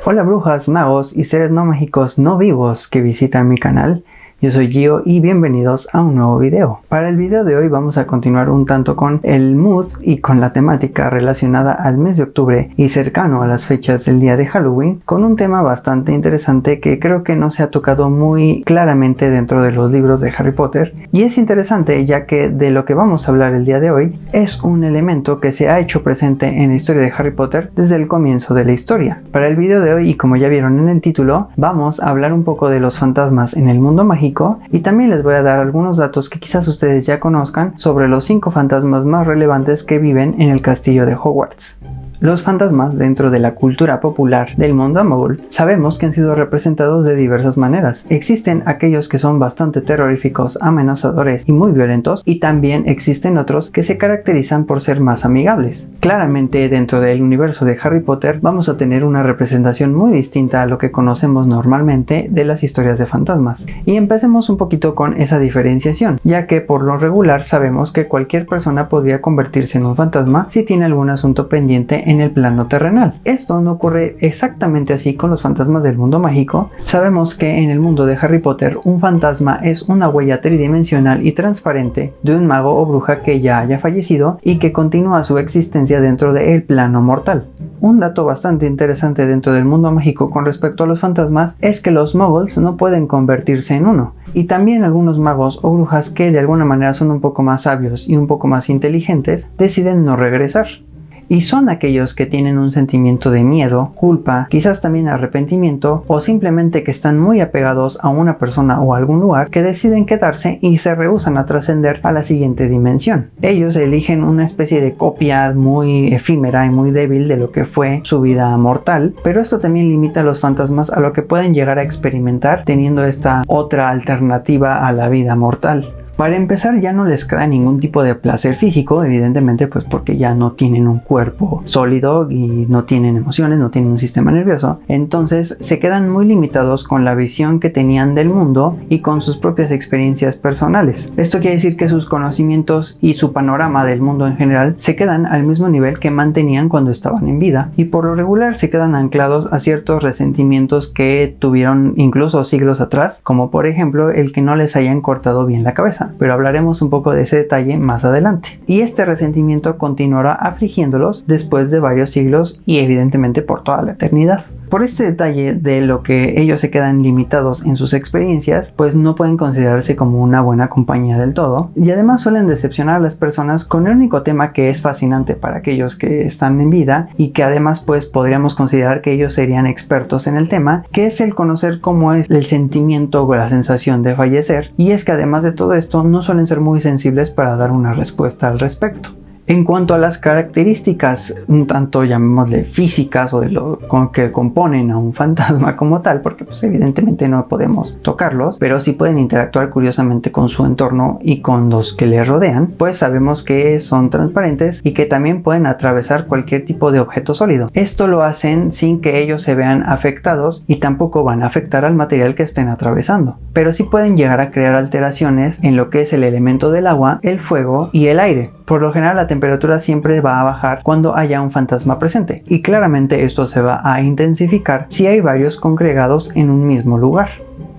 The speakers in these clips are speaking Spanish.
Hola brujas, magos y seres no mágicos no vivos que visitan mi canal. Yo soy Gio y bienvenidos a un nuevo video. Para el video de hoy vamos a continuar un tanto con el mood y con la temática relacionada al mes de octubre y cercano a las fechas del día de Halloween, con un tema bastante interesante que creo que no se ha tocado muy claramente dentro de los libros de Harry Potter. Y es interesante ya que de lo que vamos a hablar el día de hoy es un elemento que se ha hecho presente en la historia de Harry Potter desde el comienzo de la historia. Para el video de hoy, y como ya vieron en el título, vamos a hablar un poco de los fantasmas en el mundo mágico y también les voy a dar algunos datos que quizás ustedes ya conozcan sobre los 5 fantasmas más relevantes que viven en el castillo de Hogwarts. Los fantasmas dentro de la cultura popular del mundo muggle sabemos que han sido representados de diversas maneras. Existen aquellos que son bastante terroríficos, amenazadores y muy violentos, y también existen otros que se caracterizan por ser más amigables. Claramente dentro del universo de Harry Potter vamos a tener una representación muy distinta a lo que conocemos normalmente de las historias de fantasmas. Y empecemos un poquito con esa diferenciación, ya que por lo regular sabemos que cualquier persona podría convertirse en un fantasma si tiene algún asunto pendiente en el plano terrenal. Esto no ocurre exactamente así con los fantasmas del mundo mágico. Sabemos que en el mundo de Harry Potter un fantasma es una huella tridimensional y transparente de un mago o bruja que ya haya fallecido y que continúa su existencia dentro del plano mortal. Un dato bastante interesante dentro del mundo mágico con respecto a los fantasmas es que los muggles no pueden convertirse en uno, y también algunos magos o brujas que de alguna manera son un poco más sabios y un poco más inteligentes deciden no regresar. Y son aquellos que tienen un sentimiento de miedo, culpa, quizás también arrepentimiento, o simplemente que están muy apegados a una persona o a algún lugar, que deciden quedarse y se rehúsan a trascender a la siguiente dimensión. Ellos eligen una especie de copia muy efímera y muy débil de lo que fue su vida mortal, pero esto también limita a los fantasmas a lo que pueden llegar a experimentar teniendo esta otra alternativa a la vida mortal. Para empezar, ya no les queda ningún tipo de placer físico, evidentemente pues porque ya no tienen un cuerpo sólido y no tienen emociones, no tienen un sistema nervioso. Entonces se quedan muy limitados con la visión que tenían del mundo y con sus propias experiencias personales. Esto quiere decir que sus conocimientos y su panorama del mundo en general se quedan al mismo nivel que mantenían cuando estaban en vida, y por lo regular se quedan anclados a ciertos resentimientos que tuvieron incluso siglos atrás, como por ejemplo el que no les hayan cortado bien la cabeza. Pero hablaremos un poco de ese detalle más adelante. Y este resentimiento continuará afligiéndolos después de varios siglos y evidentemente por toda la eternidad. Por este detalle de lo que ellos se quedan limitados en sus experiencias, pues no pueden considerarse como una buena compañía del todo, y además suelen decepcionar a las personas con el único tema que es fascinante para aquellos que están en vida y que además pues podríamos considerar que ellos serían expertos en el tema, que es el conocer cómo es el sentimiento o la sensación de fallecer. Y es que además de todo esto no suelen ser muy sensibles para dar una respuesta al respecto. En cuanto a las características un tanto llamémosle físicas o de lo que componen a un fantasma como tal, porque pues evidentemente no podemos tocarlos, pero sí pueden interactuar curiosamente con su entorno y con los que les rodean, pues sabemos que son transparentes y que también pueden atravesar cualquier tipo de objeto sólido. Esto lo hacen sin que ellos se vean afectados y tampoco van a afectar al material que estén atravesando, pero sí pueden llegar a crear alteraciones en lo que es el elemento del agua, el fuego y el aire. Por lo general la temperatura siempre va a bajar cuando haya un fantasma presente, y claramente esto se va a intensificar si hay varios congregados en un mismo lugar.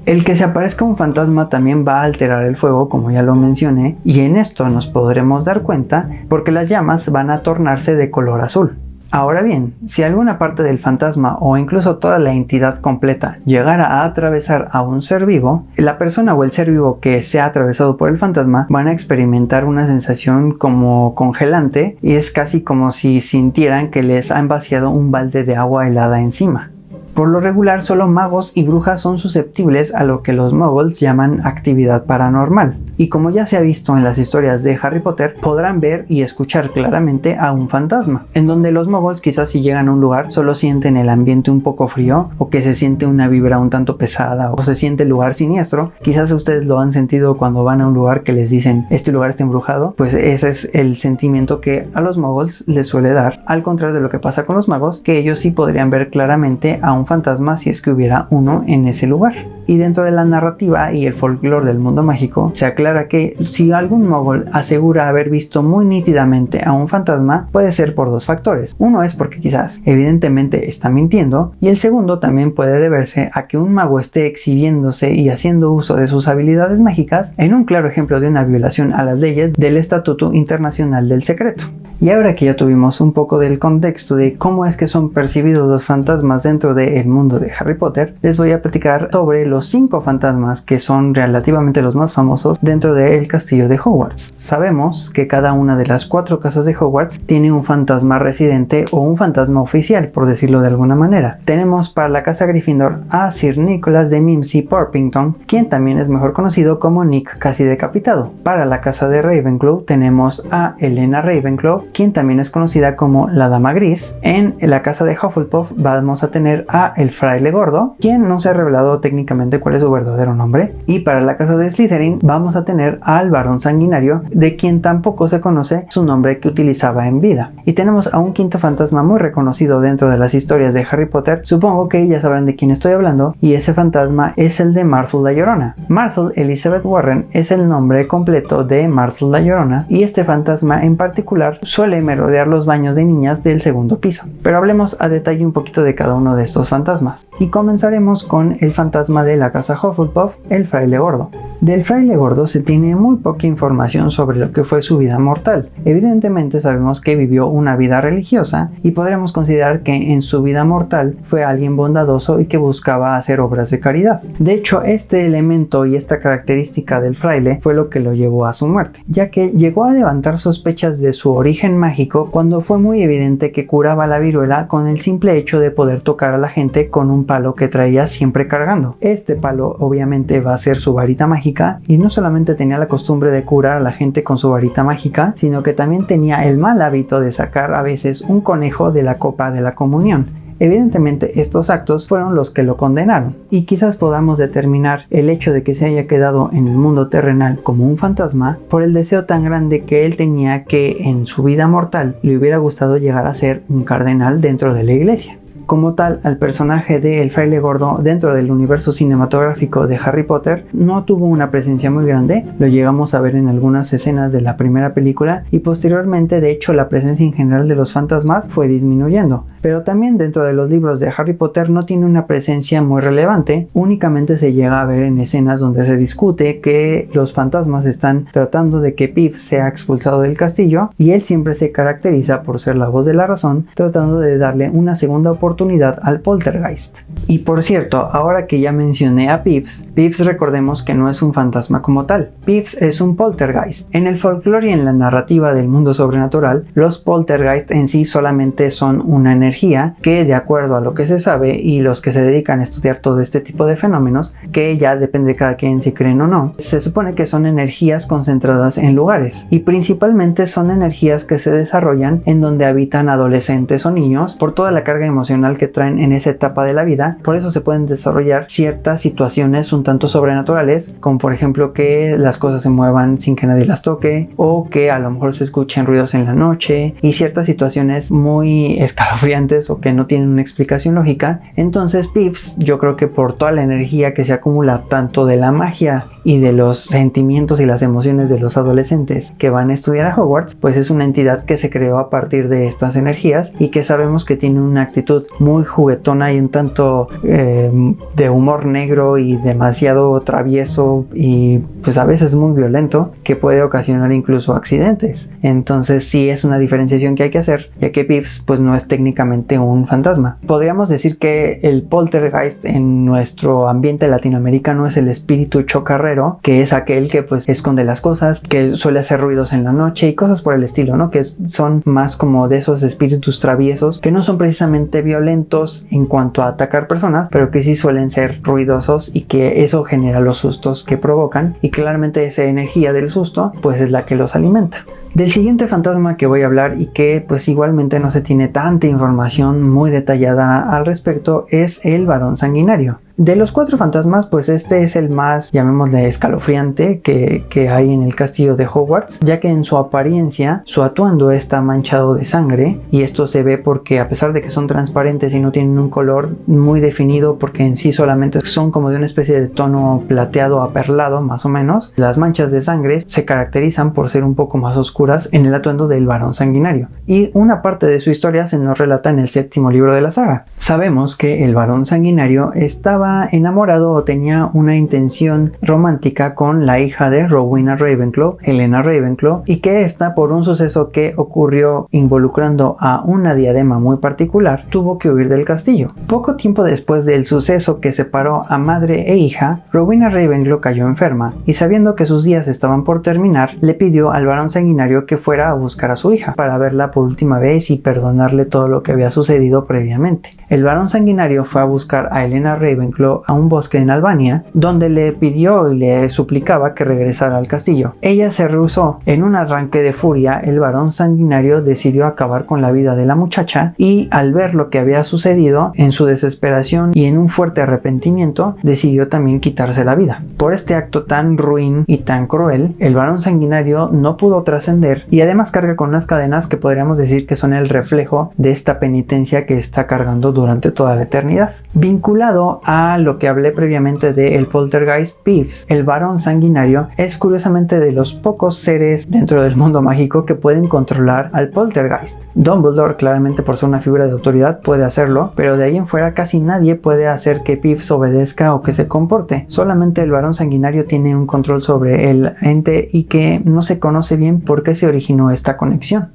El que se aparezca un fantasma también va a alterar el fuego, como ya lo mencioné, y en esto nos podremos dar cuenta porque las llamas van a tornarse de color azul. Ahora bien, si alguna parte del fantasma o incluso toda la entidad completa llegara a atravesar a un ser vivo, la persona o el ser vivo que sea atravesado por el fantasma van a experimentar una sensación como congelante, y es casi como si sintieran que les han vaciado un balde de agua helada encima. Por lo regular, solo magos y brujas son susceptibles a lo que los muggles llaman actividad paranormal. Y como ya se ha visto en las historias de Harry Potter, podrán ver y escuchar claramente a un fantasma, en donde los muggles quizás si llegan a un lugar solo sienten el ambiente un poco frío, o que se siente una vibra un tanto pesada, o se siente el lugar siniestro. Quizás ustedes lo han sentido cuando van a un lugar que les dicen este lugar está embrujado, pues ese es el sentimiento que a los muggles les suele dar, al contrario de lo que pasa con los magos, que ellos sí podrían ver claramente a un fantasma si es que hubiera uno en ese lugar. Y dentro de la narrativa y el folclore del mundo mágico, se aclara que si algún mogol asegura haber visto muy nítidamente a un fantasma, puede ser por dos factores. Uno es porque quizás evidentemente está mintiendo, y el segundo también puede deberse a que un mago esté exhibiéndose y haciendo uso de sus habilidades mágicas en un claro ejemplo de una violación a las leyes del Estatuto Internacional del Secreto. Y ahora que ya tuvimos un poco del contexto de cómo es que son percibidos los fantasmas dentro del mundo de Harry Potter, les voy a platicar sobre los 5 fantasmas que son relativamente los más famosos dentro del castillo de Hogwarts. Sabemos que cada una de las 4 casas de Hogwarts tiene un fantasma residente o un fantasma oficial, por decirlo de alguna manera. Tenemos para la casa Gryffindor a Sir Nicholas de Mimsy Porpington, quien también es mejor conocido como Nick casi decapitado. Para la casa de Ravenclaw tenemos a Helena Ravenclaw, quien también es conocida como la Dama Gris. En la casa de Hufflepuff vamos a tener a el Fraile Gordo, quien no se ha revelado técnicamente cuál es su verdadero nombre. Y para la casa de Slytherin vamos a tener al Barón Sanguinario, de quien tampoco se conoce su nombre que utilizaba en vida. Y tenemos a un quinto fantasma muy reconocido dentro de las historias de Harry Potter. Supongo que ya sabrán de quién estoy hablando, y ese fantasma es el de Martha la Llorona. Martha Elizabeth Warren es el nombre completo de Martha la Llorona, y este fantasma en particular suele merodear los baños de niñas del segundo piso. Pero hablemos a detalle un poquito de cada uno de estos fantasmas. Y comenzaremos con el fantasma de la casa Hufflepuff, el Fraile Gordo. Del Fraile Gordo se tiene muy poca información sobre lo que fue su vida mortal. Evidentemente sabemos que vivió una vida religiosa y podremos considerar que en su vida mortal fue alguien bondadoso y que buscaba hacer obras de caridad. De hecho, este elemento y esta característica del fraile fue lo que lo llevó a su muerte, ya que llegó a levantar sospechas de su origen mágico cuando fue muy evidente que curaba la viruela con el simple hecho de poder tocar a la gente con un palo que traía siempre cargando. Este palo obviamente va a ser su varita mágica, y no solamente tenía la costumbre de curar a la gente con su varita mágica, sino que también tenía el mal hábito de sacar a veces un conejo de la copa de la comunión. Evidentemente estos actos fueron los que lo condenaron, y quizás podamos determinar el hecho de que se haya quedado en el mundo terrenal como un fantasma por el deseo tan grande que él tenía, que en su vida mortal le hubiera gustado llegar a ser un cardenal dentro de la iglesia. Como tal, al personaje de El Fraile Gordo dentro del universo cinematográfico de Harry Potter no tuvo una presencia muy grande. Lo llegamos a ver en algunas escenas de la primera película, y posteriormente, de hecho, la presencia en general de los fantasmas fue disminuyendo. Pero también dentro de los libros de Harry Potter no tiene una presencia muy relevante. Únicamente se llega a ver en escenas donde se discute que los fantasmas están tratando de que Pips sea expulsado del castillo, y él siempre se caracteriza por ser la voz de la razón, tratando de darle una segunda oportunidad al poltergeist. Y por cierto, ahora que ya mencioné a Pips, recordemos que no es un fantasma como tal. Pips es un poltergeist. En el folclore y en la narrativa del mundo sobrenatural, los poltergeist en sí solamente son una energía que, de acuerdo a lo que se sabe y los que se dedican a estudiar todo este tipo de fenómenos, que ya depende de cada quien si creen o no, se supone que son energías concentradas en lugares, y principalmente son energías que se desarrollan en donde habitan adolescentes o niños por toda la carga emocional que traen en esa etapa de la vida. Por eso se pueden desarrollar ciertas situaciones un tanto sobrenaturales, como por ejemplo que las cosas se muevan sin que nadie las toque, o que a lo mejor se escuchen ruidos en la noche, y ciertas situaciones muy escalofriantes o que no tienen una explicación lógica. Entonces Pips, yo creo que por toda la energía que se acumula tanto de la magia y de los sentimientos y las emociones de los adolescentes que van a estudiar a Hogwarts, pues es una entidad que se creó a partir de estas energías, y que sabemos que tiene una actitud muy juguetona y un tanto de humor negro y demasiado travieso, y pues a veces muy violento, que puede ocasionar incluso accidentes. Entonces sí es una diferenciación que hay que hacer, ya que Pips pues no es técnicamente un fantasma. Podríamos decir que el poltergeist en nuestro ambiente latinoamericano es el espíritu chocarrero, que es aquel que pues esconde las cosas, que suele hacer ruidos en la noche y cosas por el estilo, ¿no? Que son más como de esos espíritus traviesos que no son precisamente violentos en cuanto a atacar personas, pero que sí suelen ser ruidosos, y que eso genera los sustos que provocan, y claramente esa energía del susto pues es la que los alimenta. Del siguiente fantasma que voy a hablar, y que pues igualmente no se tiene tanta información muy detallada al respecto, es el Barón Sanguinario. De los 4 fantasmas, pues este es el más, llamémosle, escalofriante que hay en el castillo de Hogwarts, ya que en su apariencia, su atuendo está manchado de sangre, y esto se ve porque a pesar de que son transparentes y no tienen un color muy definido, porque en sí solamente son como de una especie de tono plateado aperlado más o menos, las manchas de sangre se caracterizan por ser un poco más oscuras en el atuendo del varón sanguinario, y una parte de su historia se nos relata en el 7º libro de la saga. Sabemos que el varón sanguinario estaba enamorado o tenía una intención romántica con la hija de Rowena Ravenclaw, Helena Ravenclaw, y que esta, por un suceso que ocurrió involucrando a una diadema muy particular, tuvo que huir del castillo. Poco tiempo después del suceso que separó a madre e hija, Rowena Ravenclaw cayó enferma, y sabiendo que sus días estaban por terminar, le pidió al varón sanguinario que fuera a buscar a su hija para verla por última vez y perdonarle todo lo que había sucedido previamente. El varón sanguinario fue a buscar a Helena Ravenclaw a un bosque en Albania, donde le pidió y le suplicaba que regresara al castillo. Ella se rehusó. En un arranque de furia, el varón sanguinario decidió acabar con la vida de la muchacha, y al ver lo que había sucedido, en su desesperación y en un fuerte arrepentimiento, decidió también quitarse la vida. Por este acto tan ruin y tan cruel, el varón sanguinario no pudo trascender, y además carga con unas cadenas que podríamos decir que son el reflejo de esta penitencia que está cargando durante toda la eternidad. Vinculado a lo que hablé previamente de el poltergeist Peeves, el varón sanguinario es curiosamente de los pocos seres dentro del mundo mágico que pueden controlar al poltergeist. Dumbledore, claramente por ser una figura de autoridad, puede hacerlo, pero de ahí en fuera casi nadie puede hacer que Peeves obedezca o que se comporte. Solamente el varón sanguinario tiene un control sobre el ente, y que no se conoce bien por qué se originó esta conexión.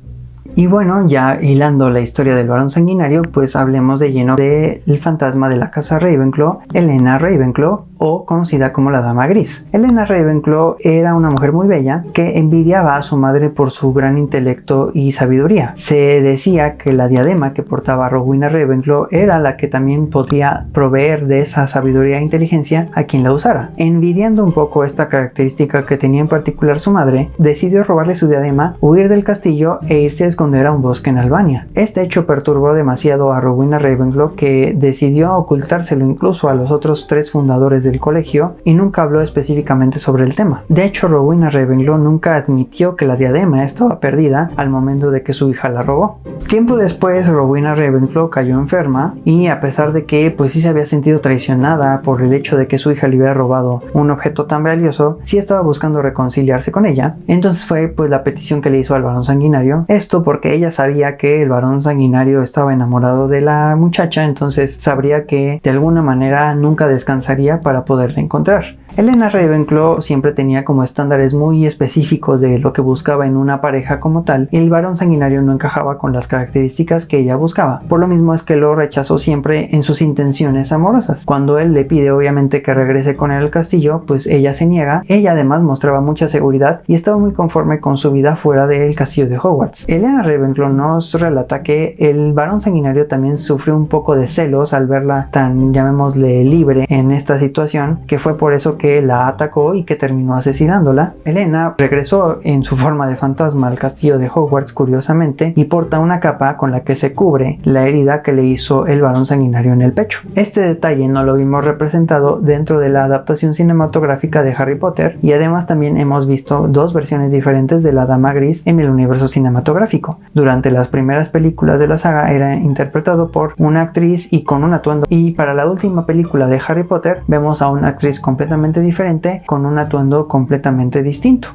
Y bueno, ya hilando la historia del varón sanguinario, pues hablemos de lleno del fantasma de la casa Ravenclaw, Helena Ravenclaw, o conocida como la Dama Gris. Helena Ravenclaw era una mujer muy bella que envidiaba a su madre por su gran intelecto y sabiduría. Se decía que la diadema que portaba Rowena Ravenclaw era la que también podía proveer de esa sabiduría e inteligencia a quien la usara. Envidiando un poco esta característica que tenía en particular su madre, decidió robarle su diadema, huir del castillo e irse a esconder a un bosque en Albania. Este hecho perturbó demasiado a Rowena Ravenclaw, que decidió ocultárselo incluso a los otros 3 fundadores del colegio, y nunca habló específicamente sobre el tema. De hecho, Rowena Ravenclaw nunca admitió que la diadema estaba perdida al momento de que su hija la robó. Tiempo después, Rowena Ravenclaw cayó enferma, y a pesar de que pues sí se había sentido traicionada por el hecho de que su hija le hubiera robado un objeto tan valioso, sí estaba buscando reconciliarse con ella. Entonces fue pues la petición que le hizo al varón sanguinario, esto porque ella sabía que el varón sanguinario estaba enamorado de la muchacha, entonces sabría que de alguna manera nunca descansaría para poderla encontrar. Helena Ravenclaw siempre tenía como estándares muy específicos de lo que buscaba en una pareja como tal, y el varón sanguinario no encajaba con las características que ella buscaba. Por lo mismo es que lo rechazó siempre en sus intenciones amorosas. Cuando él le pide obviamente que regrese con él al castillo, pues ella se niega. Ella además mostraba mucha seguridad y estaba muy conforme con su vida fuera del castillo de Hogwarts. Helena Ravenclaw nos relata que el varón sanguinario también sufrió un poco de celos al verla tan, llamémosle, libre en esta situación, que fue por eso que la atacó y que terminó asesinándola. Helena regresó en su forma de fantasma al castillo de Hogwarts, curiosamente, y porta una capa con la que se cubre la herida que le hizo el varón sanguinario en el pecho. Este detalle no lo vimos representado dentro de la adaptación cinematográfica de Harry Potter, y además también hemos visto 2 versiones diferentes de la Dama Gris en el universo cinematográfico. Durante las primeras películas de la saga era interpretado por una actriz y con un atuendo, y para la última película de Harry Potter vemos a una actriz completamente diferente con un atuendo completamente distinto.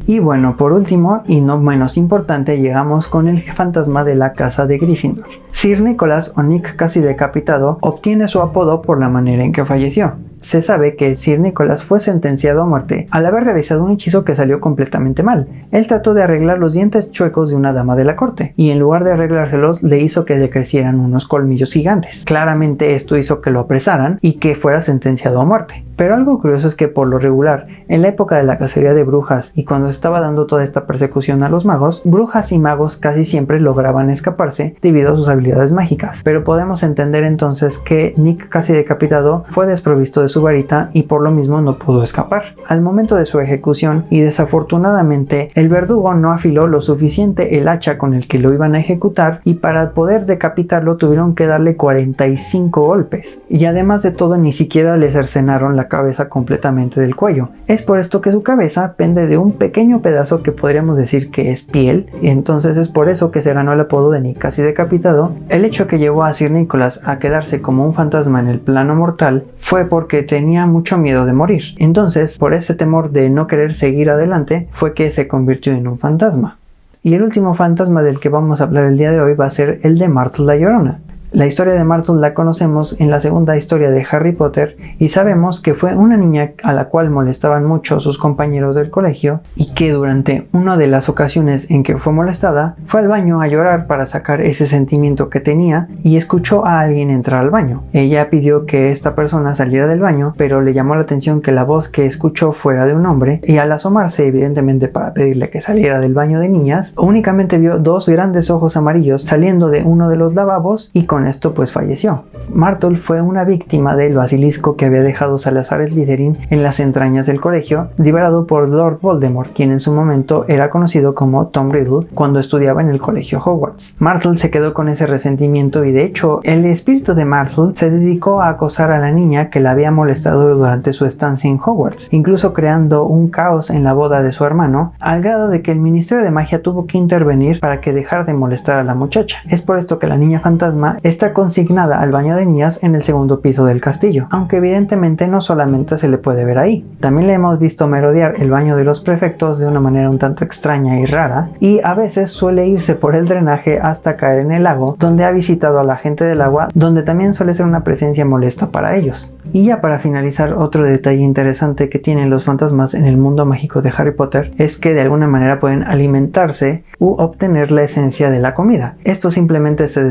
Y bueno, por último y no menos importante, llegamos con el fantasma de la casa de Gryffindor. Sir Nicholas, o Nick casi decapitado, obtiene su apodo por la manera en que falleció. Se sabe que Sir Nicholas fue sentenciado a muerte al haber realizado un hechizo que salió completamente mal. Él trató de arreglar los dientes chuecos de una dama de la corte, y en lugar de arreglárselos le hizo que le crecieran unos colmillos gigantes. Claramente esto hizo que lo apresaran y que fuera sentenciado a muerte. Pero algo curioso es que por lo regular, en la época de la cacería de brujas y cuando se estaba dando toda esta persecución a los magos, brujas y magos casi siempre lograban escaparse debido a sus habilidades habilidades mágicas, pero podemos entender entonces que Nick casi decapitado fue desprovisto de su varita y por lo mismo no pudo escapar. Al momento de su ejecución, y desafortunadamente el verdugo no afiló lo suficiente el hacha con el que lo iban a ejecutar, y para poder decapitarlo tuvieron que darle 45 golpes, y además de todo ni siquiera le cercenaron la cabeza completamente del cuello. Es por esto que su cabeza pende de un pequeño pedazo que podríamos decir que es piel, y entonces es por eso que se ganó el apodo de Nick casi decapitado. El hecho que llevó a Sir Nicholas a quedarse como un fantasma en el plano mortal fue porque tenía mucho miedo de morir. Entonces, por ese temor de no querer seguir adelante, fue que se convirtió en un fantasma. Y el último fantasma del que vamos a hablar el día de hoy va a ser el de Myrtle la Llorona. La historia de Myrtle la conocemos en la segunda historia de Harry Potter y sabemos que fue una niña a la cual molestaban mucho sus compañeros del colegio y que durante una de las ocasiones en que fue molestada fue al baño a llorar para sacar ese sentimiento que tenía y escuchó a alguien entrar al baño. Ella pidió que esta persona saliera del baño, pero le llamó la atención que la voz que escuchó fuera de un hombre y al asomarse evidentemente para pedirle que saliera del baño de niñas, únicamente vio dos grandes ojos amarillos saliendo de uno de los lavabos y con esto pues falleció. Myrtle fue una víctima del basilisco que había dejado Salazar Slytherin en las entrañas del colegio, liberado por Lord Voldemort, quien en su momento era conocido como Tom Riddle cuando estudiaba en el colegio Hogwarts. Myrtle se quedó con ese resentimiento y de hecho el espíritu de Myrtle se dedicó a acosar a la niña que la había molestado durante su estancia en Hogwarts, incluso creando un caos en la boda de su hermano, al grado de que el Ministerio de Magia tuvo que intervenir para que dejara de molestar a la muchacha. Es por esto que la niña fantasma está consignada al baño de niñas en el segundo piso del castillo, aunque evidentemente no solamente se le puede ver ahí. También le hemos visto merodear el baño de los prefectos de una manera un tanto extraña y rara, y a veces suele irse por el drenaje hasta caer en el lago, donde ha visitado a la gente del agua, donde también suele ser una presencia molesta para ellos. Y ya para finalizar, otro detalle interesante que tienen los fantasmas en el mundo mágico de Harry Potter es que de alguna manera pueden alimentarse u obtener la esencia de la comida. Estos simplemente se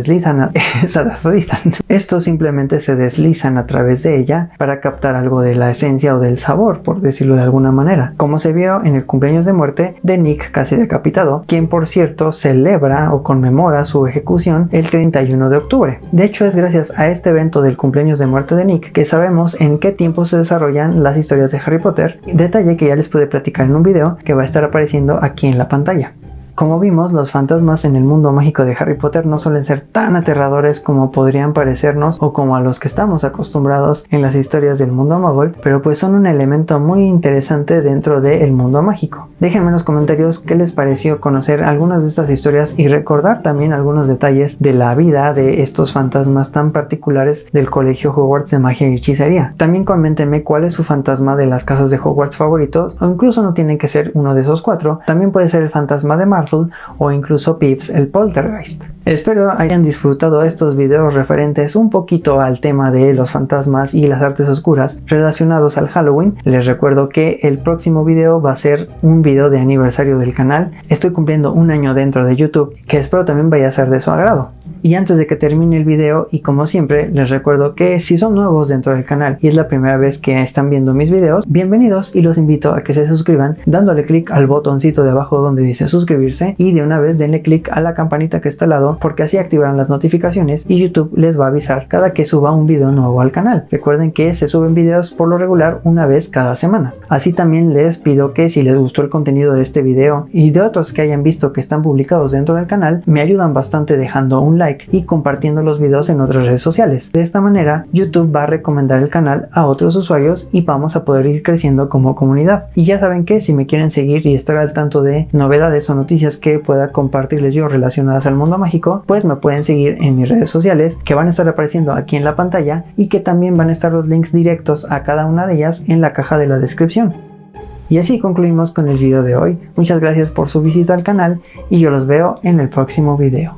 deslizan a través de ella para captar algo de la esencia o del sabor, por decirlo de alguna manera, como se vio en el cumpleaños de muerte de Nick casi decapitado, quien por cierto celebra o conmemora su ejecución el 31 de octubre. De hecho, es gracias a este evento del cumpleaños de muerte de Nick que sabemos en qué tiempo se desarrollan las historias de Harry Potter, detalle que ya les pude platicar en un video que va a estar apareciendo aquí en la pantalla. Como vimos, los fantasmas en el mundo mágico de Harry Potter no suelen ser tan aterradores como podrían parecernos o como a los que estamos acostumbrados en las historias del mundo Muggle, pero pues son un elemento muy interesante dentro del mundo mágico. Déjenme en los comentarios qué les pareció conocer algunas de estas historias y recordar también algunos detalles de la vida de estos fantasmas tan particulares del colegio Hogwarts de magia y hechicería. También coméntenme cuál es su fantasma de las casas de Hogwarts favorito, o incluso no tiene que ser uno de esos cuatro, también puede ser el fantasma de Myrtle o incluso Pips el Poltergeist. Espero hayan disfrutado estos videos referentes un poquito al tema de los fantasmas y las artes oscuras relacionados al Halloween. Les recuerdo que el próximo video va a ser un video de aniversario del canal. Estoy cumpliendo un año dentro de YouTube, que espero también vaya a ser de su agrado. Y antes de que termine el video, y como siempre, les recuerdo que si son nuevos dentro del canal y es la primera vez que están viendo mis videos, bienvenidos y los invito a que se suscriban dándole clic al botoncito de abajo donde dice suscribirse y de una vez denle clic a la campanita que está al lado porque así activarán las notificaciones y YouTube les va a avisar cada que suba un video nuevo al canal. Recuerden que se suben videos por lo regular una vez cada semana. Así también les pido que si les gustó el contenido de este video y de otros que hayan visto que están publicados dentro del canal, me ayudan bastante dejando un like y compartiendo los videos en otras redes sociales. De esta manera, YouTube va a recomendar el canal a otros usuarios y vamos a poder ir creciendo como comunidad. Y ya saben que si me quieren seguir y estar al tanto de novedades o noticias que pueda compartirles yo relacionadas al mundo mágico, pues me pueden seguir en mis redes sociales que van a estar apareciendo aquí en la pantalla y que también van a estar los links directos a cada una de ellas en la caja de la descripción. Y así concluimos con el video de hoy. Muchas gracias por su visita al canal y yo los veo en el próximo video.